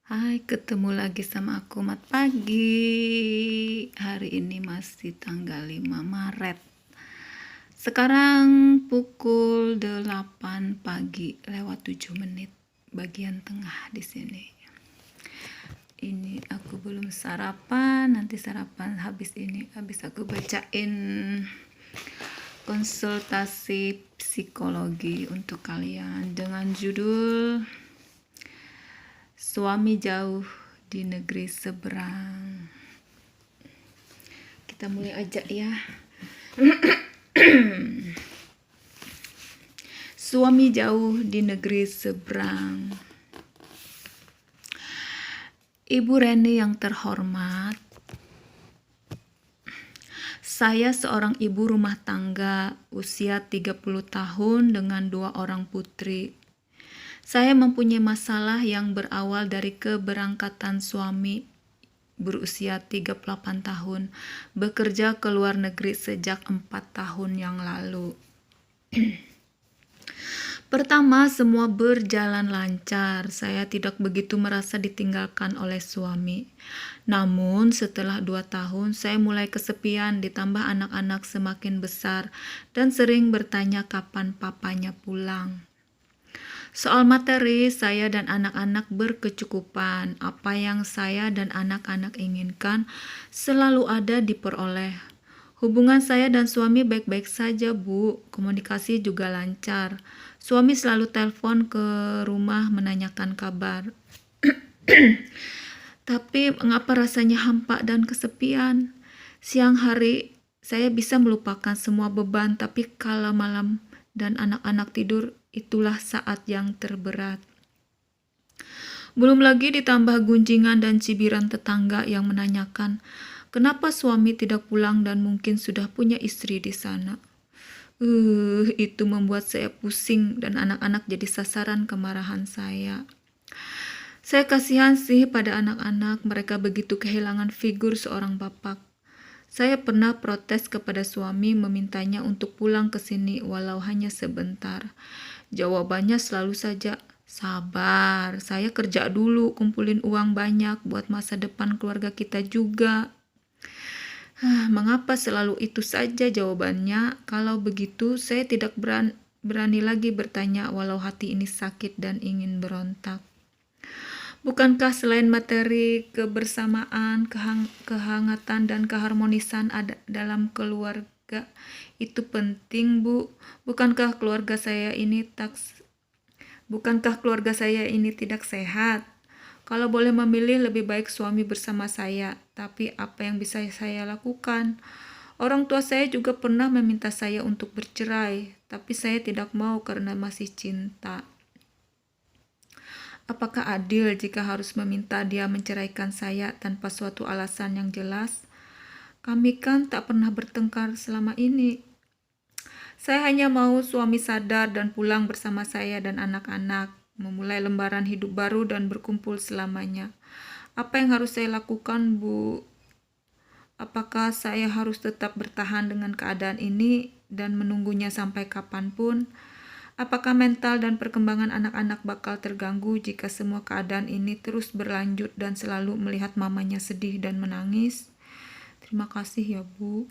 Hai, ketemu lagi sama aku Mat pagi. Hari ini masih tanggal 5 Maret. Sekarang pukul 8 pagi lewat 7 menit bagian tengah di sini. Ini aku belum sarapan, nanti sarapan habis ini habis aku bacain konsultasi psikologi untuk kalian dengan judul Suami Jauh di Negeri Seberang. Kita mulai aja ya. Suami jauh di negeri seberang. Ibu Reni yang terhormat, saya seorang ibu rumah tangga usia 30 tahun dengan 2 orang putri. Saya mempunyai masalah yang berawal dari keberangkatan suami berusia 38 tahun, bekerja ke luar negeri sejak 4 tahun yang lalu. Pertama, semua berjalan lancar. Saya tidak begitu merasa ditinggalkan oleh suami. Namun, setelah 2 tahun, saya mulai kesepian, ditambah anak-anak semakin besar dan sering bertanya kapan papanya pulang. Soal materi, saya dan anak-anak berkecukupan. Apa yang saya dan anak-anak inginkan selalu ada diperoleh. Hubungan saya dan suami baik-baik saja, Bu. Komunikasi juga lancar. Suami selalu telepon ke rumah menanyakan kabar. Tapi mengapa rasanya hampa dan kesepian? Siang hari saya bisa melupakan semua beban, tapi kala malam dan anak-anak tidur, itulah saat yang terberat. Belum lagi ditambah gunjingan dan cibiran tetangga yang menanyakan, kenapa suami tidak pulang dan mungkin sudah punya istri di sana. Itu membuat saya pusing dan anak-anak jadi sasaran kemarahan saya. Saya kasihan sih pada anak-anak, mereka begitu kehilangan figur seorang bapak. Saya pernah protes kepada suami memintanya untuk pulang ke sini walau hanya sebentar. Jawabannya selalu saja, sabar, saya kerja dulu, kumpulin uang banyak buat masa depan keluarga kita juga. Mengapa selalu itu saja jawabannya? Kalau begitu, saya tidak berani lagi bertanya walau hati ini sakit dan ingin berontak. Bukankah selain materi, kebersamaan, kehangatan, dan keharmonisan ada dalam keluarga itu penting, Bu? Bukankah keluarga saya ini tidak sehat? Kalau boleh memilih, lebih baik suami bersama saya. Tapi apa yang bisa saya lakukan? Orang tua saya juga pernah meminta saya untuk bercerai, tapi saya tidak mau karena masih cinta. Apakah adil jika harus meminta dia menceraikan saya tanpa suatu alasan yang jelas? Kami kan tak pernah bertengkar selama ini. Saya hanya mau suami sadar dan pulang bersama saya dan anak-anak, memulai lembaran hidup baru dan berkumpul selamanya. Apa yang harus saya lakukan, Bu? Apakah saya harus tetap bertahan dengan keadaan ini dan menunggunya sampai kapanpun? Apakah mental dan perkembangan anak-anak bakal terganggu jika semua keadaan ini terus berlanjut dan selalu melihat mamanya sedih dan menangis? Terima kasih ya, Bu.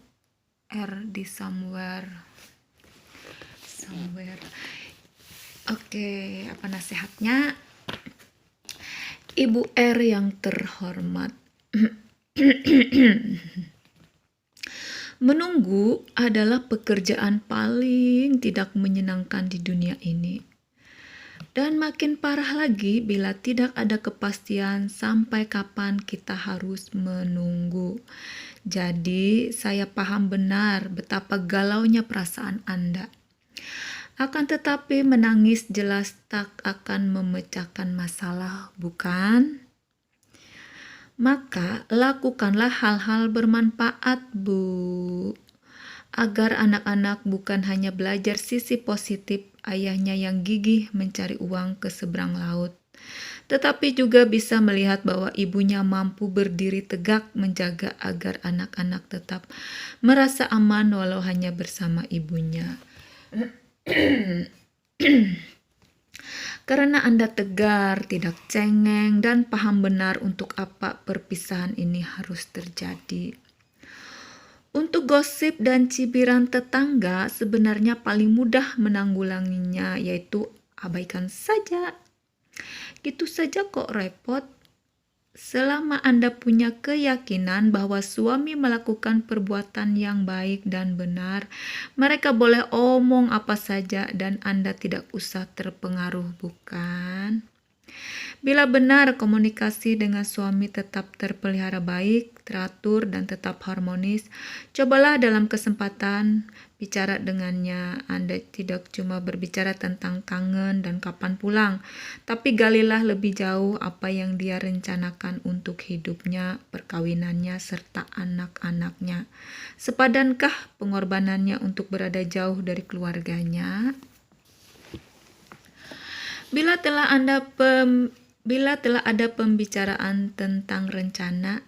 R di somewhere. Oke, apa nasihatnya? Ibu R yang terhormat. Menunggu adalah pekerjaan paling tidak menyenangkan di dunia ini. Dan makin parah lagi bila tidak ada kepastian sampai kapan kita harus menunggu. Jadi, saya paham benar betapa galaunya perasaan Anda. Akan tetapi menangis jelas tak akan memecahkan masalah, bukan? Maka lakukanlah hal-hal bermanfaat, Bu. Agar anak-anak bukan hanya belajar sisi positif ayahnya yang gigih mencari uang ke seberang laut, tetapi juga bisa melihat bahwa ibunya mampu berdiri tegak menjaga agar anak-anak tetap merasa aman walau hanya bersama ibunya. Karena Anda tegar, tidak cengeng, dan paham benar untuk apa perpisahan ini harus terjadi. Untuk gosip dan cibiran tetangga sebenarnya paling mudah menanggulanginya, yaitu abaikan saja. Gitu saja kok repot. Selama Anda punya keyakinan bahwa suami melakukan perbuatan yang baik dan benar, mereka boleh omong apa saja dan Anda tidak usah terpengaruh, bukan? Bila benar komunikasi dengan suami tetap terpelihara baik, teratur, dan tetap harmonis, cobalah dalam kesempatan bicara dengannya. Anda tidak cuma berbicara tentang kangen dan kapan pulang, tapi galilah lebih jauh apa yang dia rencanakan untuk hidupnya, perkawinannya, serta anak-anaknya. Sepadankah pengorbanannya untuk berada jauh dari keluarganya? Bila telah ada pembicaraan tentang rencana,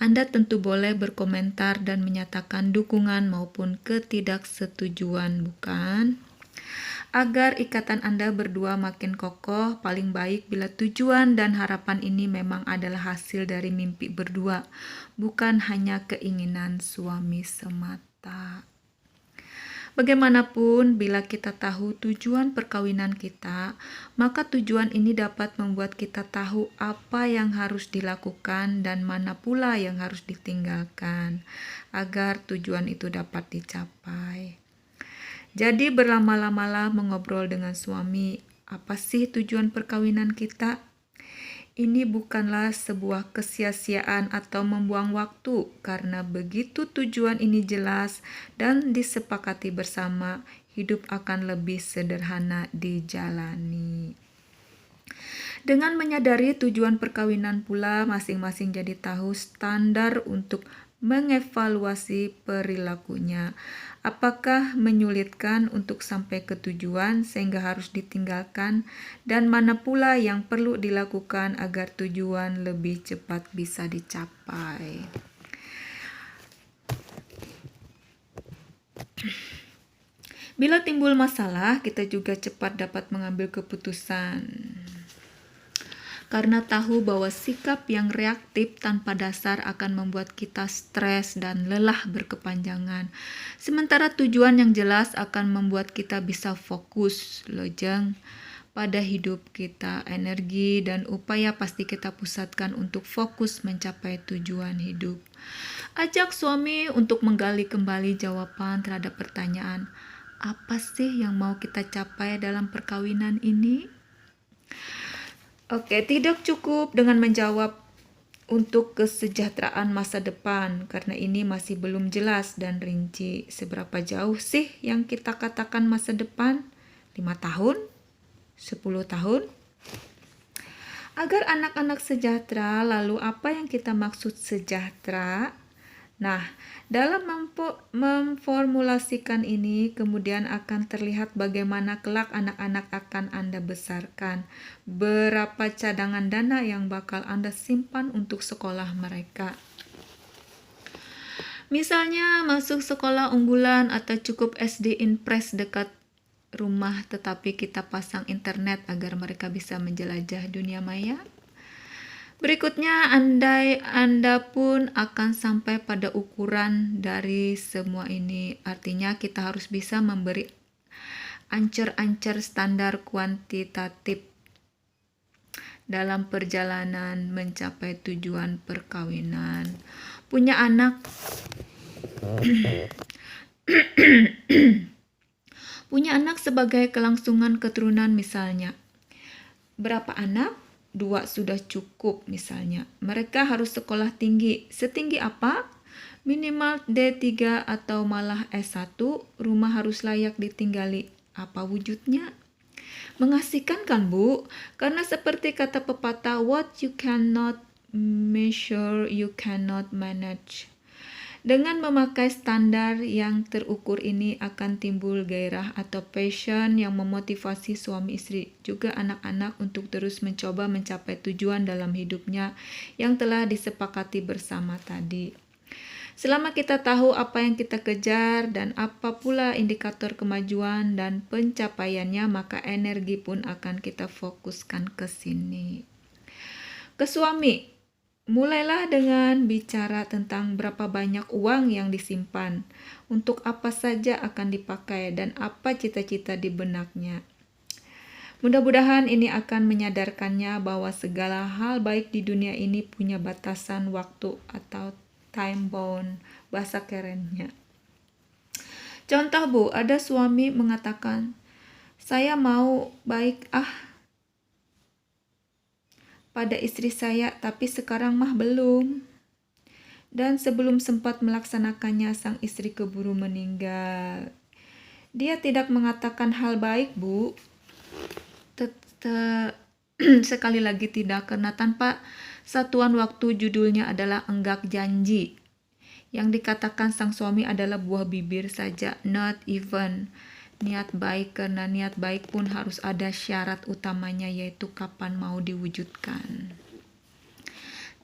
Anda tentu boleh berkomentar dan menyatakan dukungan maupun ketidaksetujuan, bukan? Agar ikatan Anda berdua makin kokoh, paling baik bila tujuan dan harapan ini memang adalah hasil dari mimpi berdua, bukan hanya keinginan suami semata. Bagaimanapun, bila kita tahu tujuan perkawinan kita, maka tujuan ini dapat membuat kita tahu apa yang harus dilakukan dan mana pula yang harus ditinggalkan, agar tujuan itu dapat dicapai. Jadi berlama-lamalah mengobrol dengan suami, apa sih tujuan perkawinan kita? Ini bukanlah sebuah kesia-siaan atau membuang waktu, karena begitu tujuan ini jelas dan disepakati bersama, hidup akan lebih sederhana dijalani. Dengan menyadari tujuan perkawinan pula, masing-masing jadi tahu standar untuk mengevaluasi perilakunya. Apakah menyulitkan untuk sampai ke tujuan sehingga harus ditinggalkan, dan mana pula yang perlu dilakukan agar tujuan lebih cepat bisa dicapai. Bila timbul masalah, kita juga cepat dapat mengambil keputusan. Karena tahu bahwa sikap yang reaktif tanpa dasar akan membuat kita stres dan lelah berkepanjangan. Sementara tujuan yang jelas akan membuat kita bisa fokus, lojeng, pada hidup kita. Energi dan upaya pasti kita pusatkan untuk fokus mencapai tujuan hidup. Ajak suami untuk menggali kembali jawaban terhadap pertanyaan, apa sih yang mau kita capai dalam perkawinan ini? Oke, tidak cukup dengan menjawab untuk kesejahteraan masa depan, karena ini masih belum jelas dan rinci. Seberapa jauh sih yang kita katakan masa depan? 5 tahun? 10 tahun? Agar anak-anak sejahtera, lalu apa yang kita maksud sejahtera? Nah, dalam memformulasikan ini, kemudian akan terlihat bagaimana kelak anak-anak akan Anda besarkan, berapa cadangan dana yang bakal Anda simpan untuk sekolah mereka. Misalnya masuk sekolah unggulan atau cukup SD Impres dekat rumah, tetapi kita pasang internet agar mereka bisa menjelajah dunia maya. Berikutnya, andai Anda pun akan sampai pada ukuran dari semua ini. Artinya kita harus bisa memberi ancer-ancer standar kuantitatif dalam perjalanan mencapai tujuan perkawinan. Punya anak punya anak sebagai kelangsungan keturunan misalnya. Berapa anak? 2 sudah cukup misalnya. Mereka harus sekolah tinggi. Setinggi apa? Minimal D3 atau malah S1. Rumah harus layak ditinggali. Apa wujudnya? Mengasihkan kan, Bu? Karena seperti kata pepatah, what you cannot measure, you cannot manage. Dengan memakai standar yang terukur ini akan timbul gairah atau passion yang memotivasi suami istri, juga anak-anak untuk terus mencoba mencapai tujuan dalam hidupnya yang telah disepakati bersama tadi. Selama kita tahu apa yang kita kejar dan apa pula indikator kemajuan dan pencapaiannya, maka energi pun akan kita fokuskan ke sini. Ke suami, mulailah dengan bicara tentang berapa banyak uang yang disimpan, untuk apa saja akan dipakai, dan apa cita-cita di benaknya. Mudah-mudahan ini akan menyadarkannya bahwa segala hal baik di dunia ini punya batasan waktu atau time bound, bahasa kerennya. Contoh Bu, ada suami mengatakan, saya mau baik pada istri saya, tapi sekarang mah belum. Dan sebelum sempat melaksanakannya, sang istri keburu meninggal. Dia tidak mengatakan hal baik, Bu. Sekali lagi tidak, karena tanpa satuan waktu judulnya adalah enggak janji. Yang dikatakan sang suami adalah buah bibir saja, not even niat baik, karena niat baik pun harus ada syarat utamanya, yaitu kapan mau diwujudkan.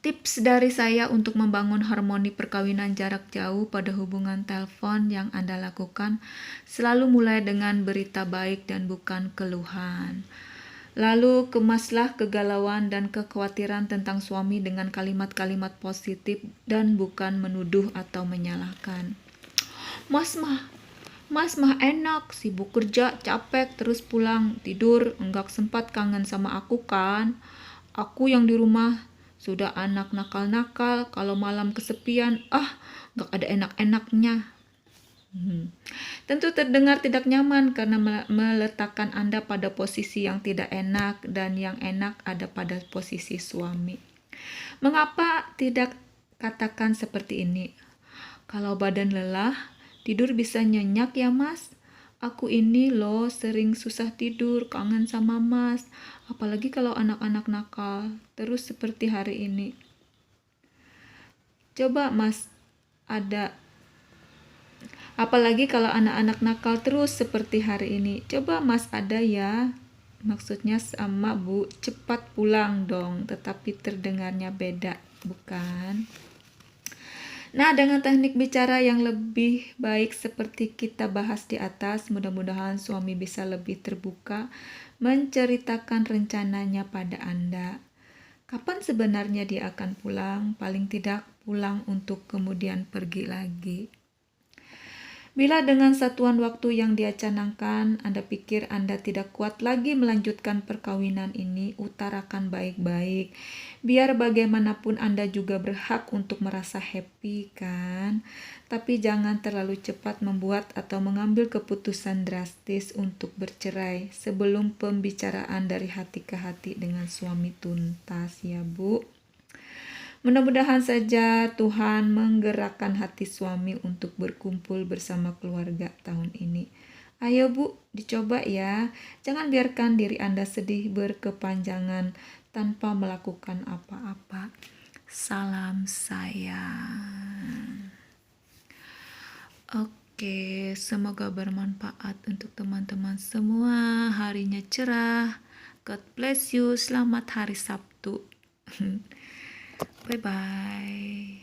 Tips dari saya untuk membangun harmoni perkawinan jarak jauh pada hubungan telepon yang Anda lakukan, selalu mulai dengan berita baik dan bukan keluhan. Lalu kemaslah kegalauan dan kekhawatiran tentang suami dengan kalimat-kalimat positif dan bukan menuduh atau menyalahkan. Mas mah enak, sibuk kerja, capek, terus pulang, tidur, enggak sempat kangen sama aku kan? Aku yang di rumah sudah anak nakal-nakal, kalau malam kesepian, enggak ada enak-enaknya. Tentu terdengar tidak nyaman karena meletakkan Anda pada posisi yang tidak enak dan yang enak ada pada posisi suami. Mengapa tidak katakan seperti ini? Kalau badan lelah, tidur bisa nyenyak ya Mas. Aku ini loh sering susah tidur, kangen sama Mas. Apalagi kalau anak-anak nakal, terus seperti hari ini. Coba Mas apalagi kalau anak-anak nakal terus seperti hari ini. Coba Mas ada ya. Maksudnya sama Bu, cepat pulang dong. Tetapi terdengarnya beda, bukan? Nah, dengan teknik bicara yang lebih baik seperti kita bahas di atas, mudah-mudahan suami bisa lebih terbuka menceritakan rencananya pada Anda. Kapan sebenarnya dia akan pulang? Paling tidak pulang untuk kemudian pergi lagi. Bila dengan satuan waktu yang dia canangkan, Anda pikir Anda tidak kuat lagi melanjutkan perkawinan ini, utarakan baik-baik. Biar bagaimanapun Anda juga berhak untuk merasa happy kan? Tapi jangan terlalu cepat membuat atau mengambil keputusan drastis untuk bercerai sebelum pembicaraan dari hati ke hati dengan suami tuntas ya Bu. Mudah-mudahan saja Tuhan menggerakkan hati suami untuk berkumpul bersama keluarga tahun ini. Ayo Bu, dicoba ya. Jangan biarkan diri Anda sedih berkepanjangan tanpa melakukan apa-apa. Salam sayang. Oke, semoga bermanfaat untuk teman-teman semua. Harinya cerah. God bless you. Selamat hari Sabtu. Bye-bye.